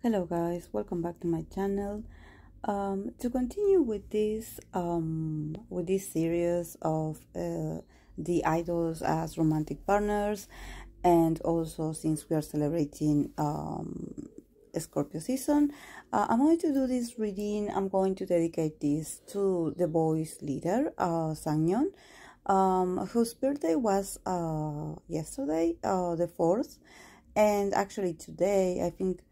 Hello guys, welcome back to my channel. To continue with this series of the idols as romantic partners, and also since we are celebrating Scorpio season, I'm going to do this reading. I'm going to dedicate this to the BOYZ leader, Sangyeon, whose birthday was yesterday, the 4th, and actually today, I think.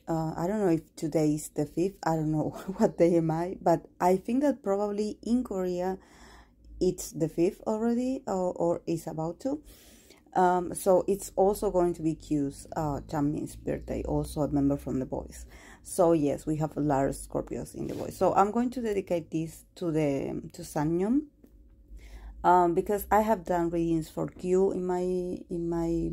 I don't know if today is the 5th. I don't know what day am I, but I think that probably in Korea it's the 5th already, or is about to. So it's also going to be Q's Chanmin's birthday, also a member from the BOYZ. So yes, we have a lot of Scorpios in the BOYZ. So I'm going to dedicate this to Sangyeon, because I have done readings for Q in my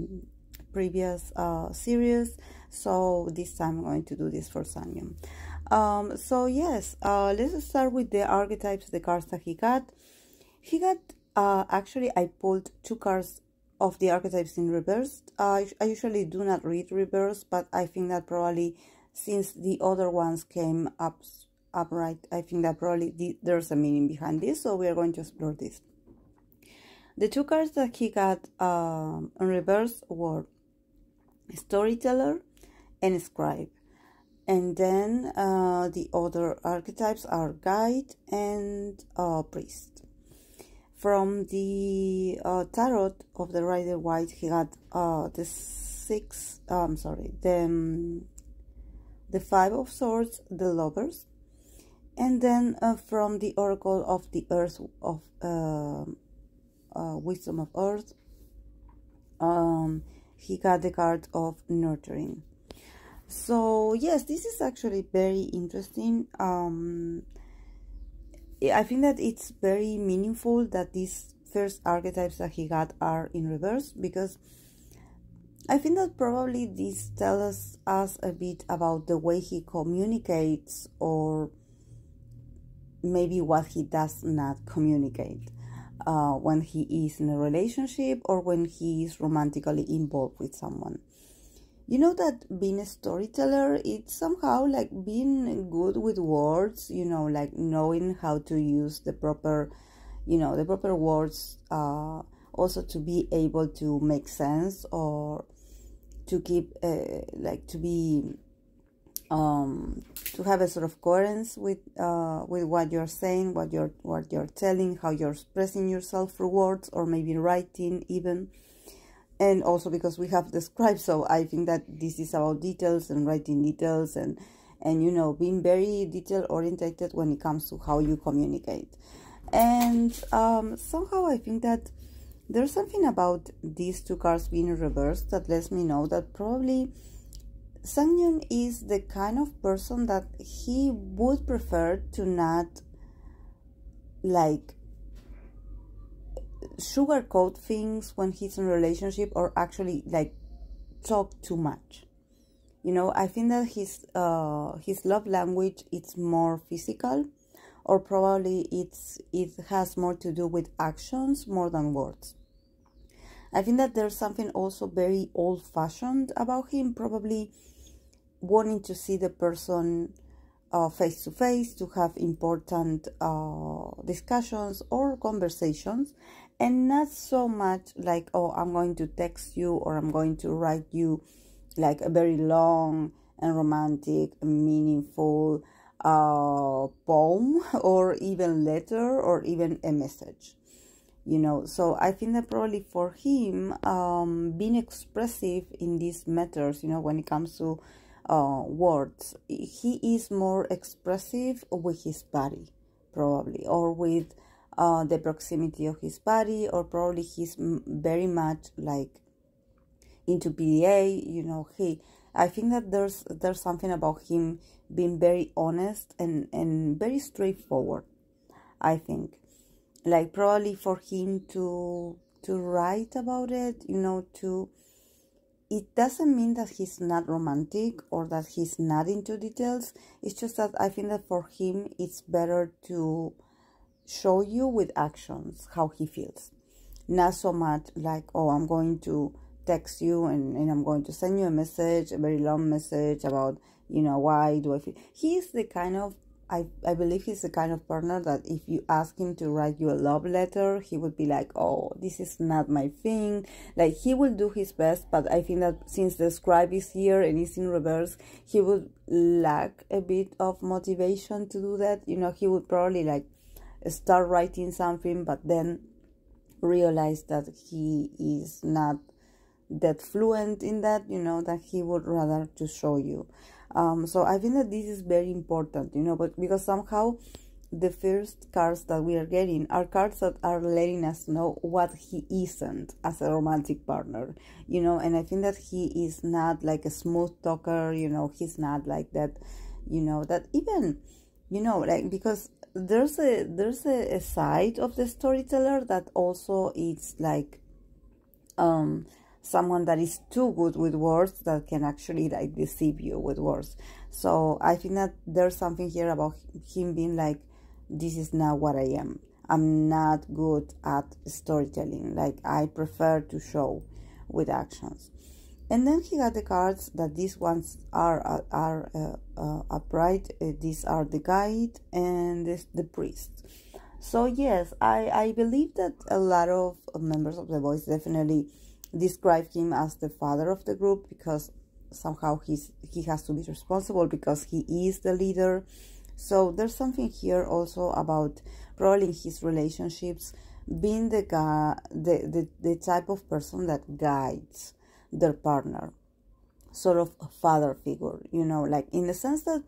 previous series. So this time I'm going to do this for Sangyeon. So yes, let's start with the archetypes, the cards that he got. Actually, I pulled 2 cards of the archetypes in reverse. I usually do not read reverse, but I think that probably since the other ones came upright, I think that probably there's a meaning behind this. So we are going to explore this. The 2 cards that he got in reverse were Storyteller and Scribe, and then the other archetypes are Guide and Priest. From the tarot of the Rider White, he got the 5 of Swords, the Lovers, and then from the Oracle of the Earth of Wisdom of Earth, he got the card of Nurturing. So yes, this is actually very interesting. I think that it's very meaningful that these first archetypes that he got are in reverse, because I think that probably this tells us a bit about the way he communicates, or maybe what he does not communicate when he is in a relationship or when he is romantically involved with someone. You know that being a storyteller, it's somehow like being good with words, you know, like knowing how to use the proper, the proper words, also to be able to make sense, or to keep, to have a sort of coherence with what you're saying, what you're telling, how you're expressing yourself through words, or maybe writing even. And also because we have the scribe, so I think that this is about details and writing details, and being very detail oriented when it comes to how you communicate. And somehow I think that there's something about these 2 cards being in reverse that lets me know that probably Sangyeon is the kind of person that he would prefer to not like sugarcoat things when he's in a relationship, or actually like talk too much. I think that his love language, it's more physical, or probably it has more to do with actions more than words. I think that there's something also very old-fashioned about him, probably wanting to see the person face to face, to have important discussions or conversations, and not so much like, oh, I'm going to text you, or I'm going to write you like a very long and romantic, meaningful poem, or even letter, or even a message. So I think that probably for him, being expressive in these matters, when it comes to words, he is more expressive with his body, probably, or with the proximity of his body, or probably he's very much like into PDA. I think that there's something about him being very honest and very straightforward. I think, like, probably for him to write about it, it doesn't mean that he's not romantic or that he's not into details. It's just that I think that for him, it's better to show you with actions how he feels. Not so much like, oh, I'm going to text you and I'm going to send you a message, a very long message about, you know, why do I feel. He's the kind of, I believe he's the kind of partner that if you ask him to write you a love letter, he would be like, oh, this is not my thing. Like, he will do his best, but I think that since the scribe is here and is in reverse, he would lack a bit of motivation to do that. You know, he would probably like start writing something, but then realize that he is not that fluent in that, you know, that he would rather to show you. So I think that this is very important, you know, but because somehow the first cards that we are getting are cards that are letting us know what he isn't as a romantic partner, you know, and I think that he is not like a smooth talker, you know, he's not like that, you know, that even, you know, like, because there's a side of the storyteller that also is like someone that is too good with words, that can actually like deceive you with words. So I think that there's something here about him being like, this is not what I am. I'm not good at storytelling. Like, I prefer to show with actions. And then he got the cards that these ones are upright. These are the guide and this the priest. So yes, I believe that a lot of members of the BOYZ definitely describe him as the father of the group, because somehow he has to be responsible because he is the leader. So there's something here also about probably his relationships being the guy, the type of person that guides their partner, sort of a father figure, you know, like in the sense that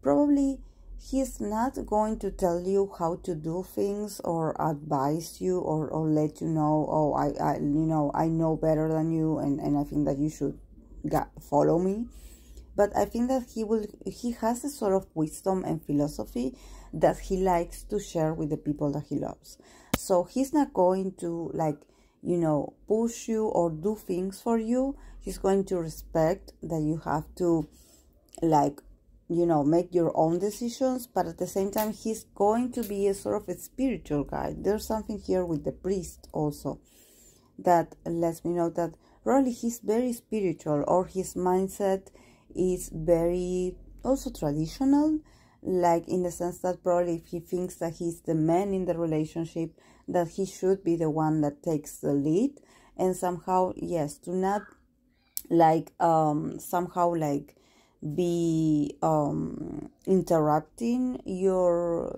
probably he's not going to tell you how to do things or advise you or let you know, oh, I you know, I know better than you and I think that you should follow me. But I think that he has a sort of wisdom and philosophy that he likes to share with the people that he loves. So he's not going to, like, you know, push you or do things for you. He's going to respect that you have to, like, you know, make your own decisions, but at the same time, he's going to be a sort of a spiritual guide. There's something here with the priest also that lets me know that really he's very spiritual, or his mindset is very also traditional, like in the sense that probably if he thinks that he's the man in the relationship, that he should be the one that takes the lead, and somehow, yes, to not like somehow like be interrupting your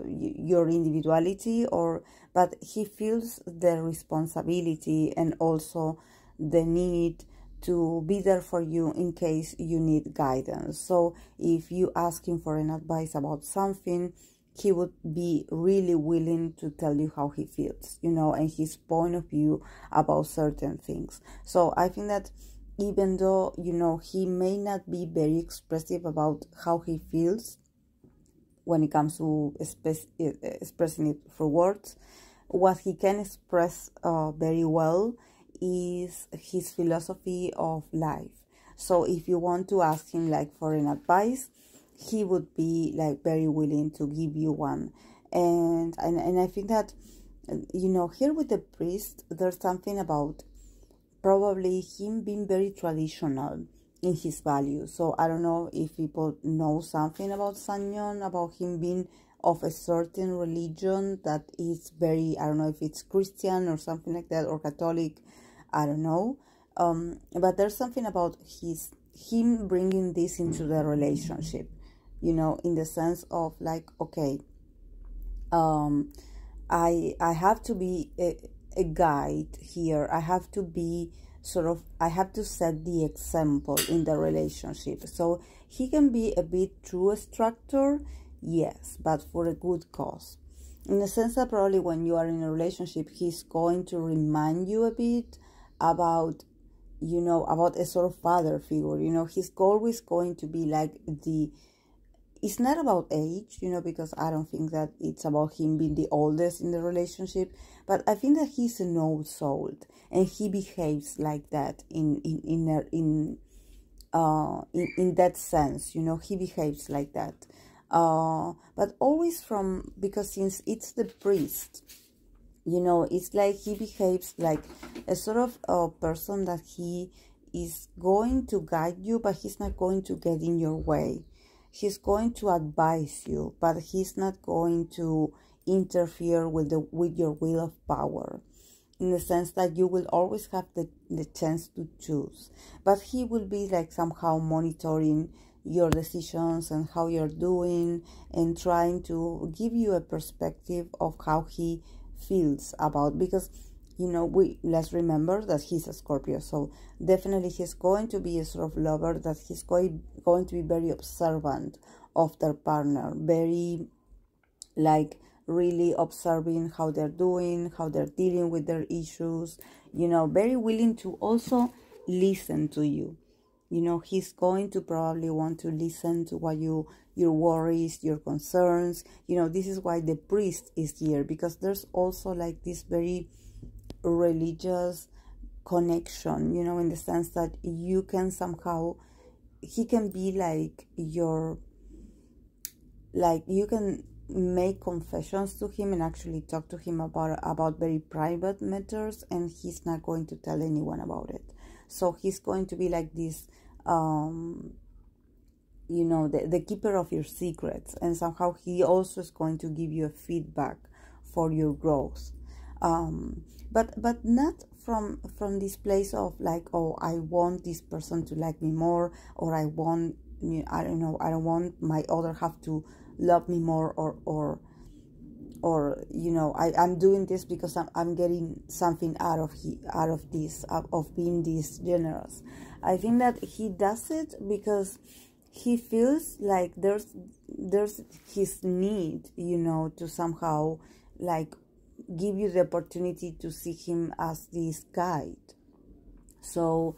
individuality, or but he feels the responsibility and also the need to be there for you in case you need guidance. So if you ask him for an advice about something, he would be really willing to tell you how he feels, you know, and his point of view about certain things. So I think that even though, you know, he may not be very expressive about how he feels when it comes to expressing it for words, what he can express very well is his philosophy of life. So if you want to ask him like for an advice, he would be like very willing to give you one. And I think that, you know, here with the priest, there's something about probably him being very traditional in his values. So I don't know if people know something about Sangyeon, about him being of a certain religion that is very, I don't know if it's Christian or something like that, or Catholic, I don't know. But there's something about him bringing this into the relationship, you know, in the sense of like, okay, I have to be a guide here. I have to be I have to set the example in the relationship. So he can be a bit too structured, yes, but for a good cause. In the sense that probably when you are in a relationship, he's going to remind you a bit about, you know, about a sort of father figure. You know, he's always going to be like it's not about age, you know, because I don't think that it's about him being the oldest in the relationship, but I think that he's an old soul, and he behaves like that in that sense, you know, he behaves like that. But always because since it's the priest, You know, it's like he behaves like a sort of a person that he is going to guide you, but he's not going to get in your way. He's going to advise you, but he's not going to interfere with your will of power, in the sense that you will always have the chance to choose. But he will be like somehow monitoring your decisions and how you're doing, and trying to give you a perspective of how he feels about, because you know, let's remember that he's a Scorpio, so definitely he's going to be a sort of lover that he's going to be very observant of their partner, very like really observing how they're doing, how they're dealing with their issues, you know, very willing to also listen to you. You know, he's going to probably want to listen to what your worries, your concerns. You know, this is why the priest is here, because there's also like this very religious connection, you know, in the sense that you can somehow, he can be like your, like you can make confessions to him and actually talk to him about very private matters, and he's not going to tell anyone about it. So he's going to be like this, you know, the keeper of your secrets, and somehow he also is going to give you a feedback for your growth, but not from this place of like, oh, I want this person to like me more, or I want, I don't know, I don't want my other half to love me more, or you know, I'm doing this because I'm getting something out of this, of being this generous. I think that he does it because he feels like there's his need, you know, to somehow like give you the opportunity to see him as this guide. So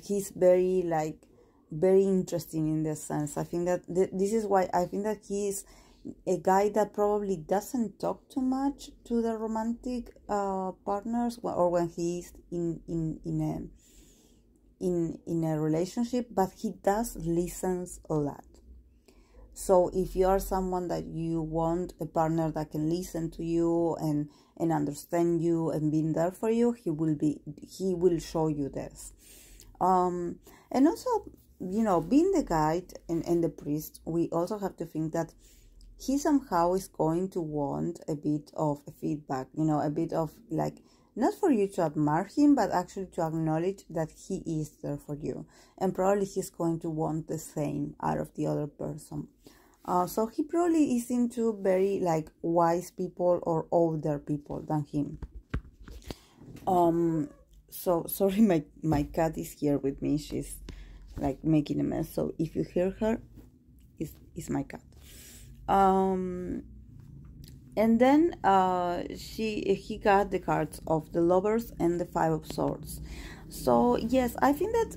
he's very like very interesting in this sense. I think that this is why I think that he's a guy that probably doesn't talk too much to the romantic partners, or when he's in a relationship, but he does listens a lot. So if you are someone that you want a partner that can listen to you and understand you and being there for you, he will show you this. And also, you know, being the guide and the priest, we also have to think that he somehow is going to want a bit of feedback, you know, a bit of like, not for you to admire him, but actually to acknowledge that he is there for you. And probably he's going to want the same out of the other person. So he probably is into very like wise people or older people than him. So sorry, my cat is here with me. She's like making a mess. So if you hear her, it's my cat. And then he got the cards of the Lovers and the Five of Swords. So yes, I think that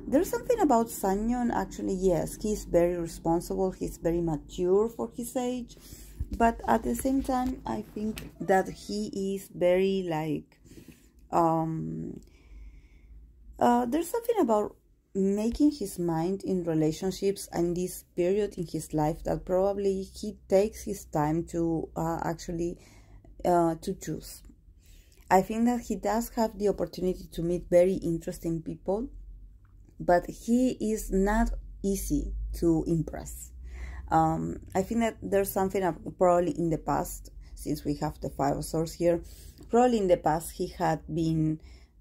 there's something about Sangyeon, actually. Yes, he's very responsible, he's very mature for his age, but at the same time I think that he is very like there's something about making his mind in relationships and this period in his life that probably he takes his time to actually to choose. I think that he does have the opportunity to meet very interesting people, but he is not easy to impress. I think that there's something probably in the past, since we have the Five of Swords here, probably in the past he had been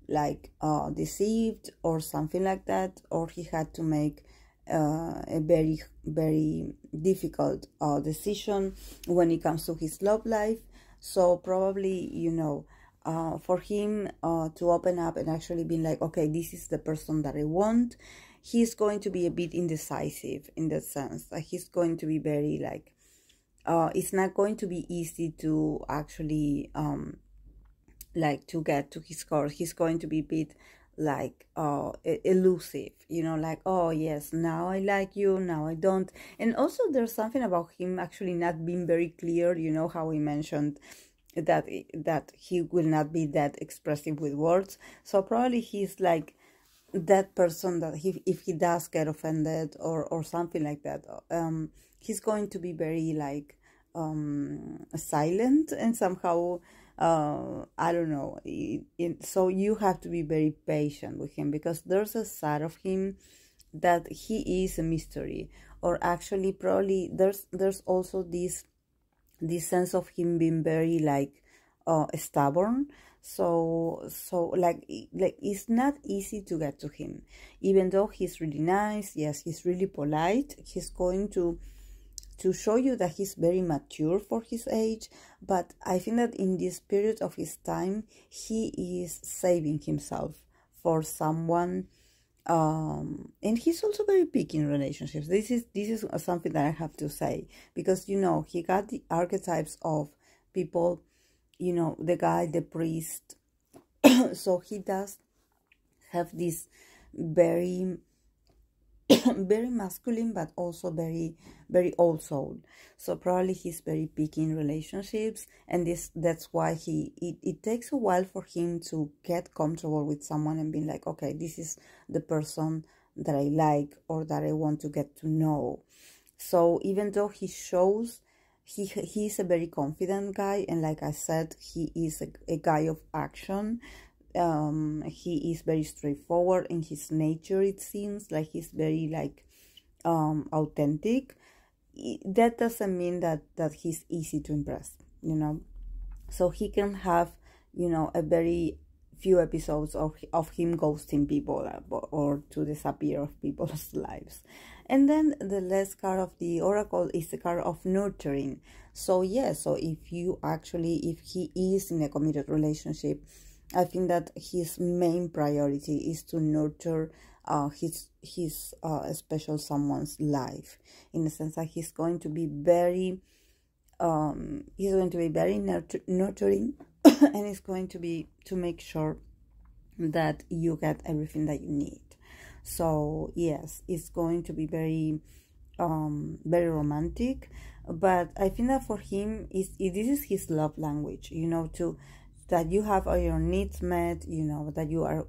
like deceived or something like that, or he had to make a very, very difficult decision when it comes to his love life. So probably, you know, for him to open up and actually be like, okay, this is the person that I want, he's going to be a bit indecisive in that sense. Like he's going to be very like, it's not going to be easy to actually like to get to his core. He's going to be a bit like elusive, you know, like, oh yes, now I like you, now I don't. And also there's something about him actually not being very clear, you know, how we mentioned that he will not be that expressive with words. So probably he's like that person that if he does get offended or something like that, he's going to be very like silent, and somehow I don't know, so you have to be very patient with him, because there's a side of him that he is a mystery, or actually probably there's also this sense of him being very like stubborn. So like it's not easy to get to him, even though he's really nice. Yes, he's really polite. He's going to show you that he's very mature for his age, but I think that in this period of his time, he is saving himself for someone. And he's also very picky in relationships. This is something that I have to say, because you know, he got the archetypes of people, you know, the guy, the priest. So he does have this very very masculine, but also very old soul. So probably he's very picky in relationships, and that's why it takes a while for him to get comfortable with someone and being like, okay, this is the person that I like or that I want to get to know. So even though he shows he's a very confident guy, and like I said, he is a guy of action. He is very straightforward in his nature. It seems like he's very like authentic. That doesn't mean that he's easy to impress, you know. So he can have, you know, a very few episodes of him ghosting people or to disappear of people's lives. And then the last card of the oracle is the card of nurturing. So yeah, so if he is in a committed relationship, I think that his main priority is to nurture his special someone's life, in the sense that he's going to be very nurturing, and it's going to make sure that you get everything that you need. So yes, it's going to be very romantic, but I think that for him this is his love language, you know, that you have all your needs met, you know, that you are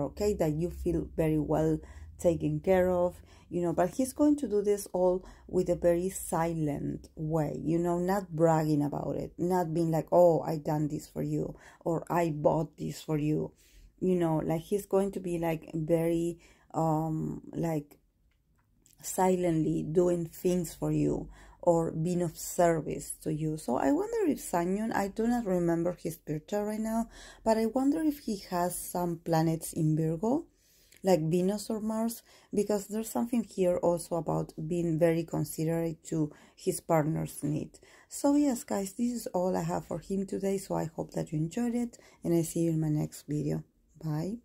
okay, that you feel very well taken care of, you know. But he's going to do this all with a very silent way, you know, not bragging about it, not being like, oh, I done this for you, or I bought this for you, you know. Like he's going to be like very like silently doing things for you, or being of service to you. So I wonder if Sangyeon, I do not remember his picture right now, but I wonder if he has some planets in Virgo, like Venus or Mars, because there's something here also about being very considerate to his partner's need. So yes, guys, this is all I have for him today. So I hope that you enjoyed it, and I see you in my next video. Bye.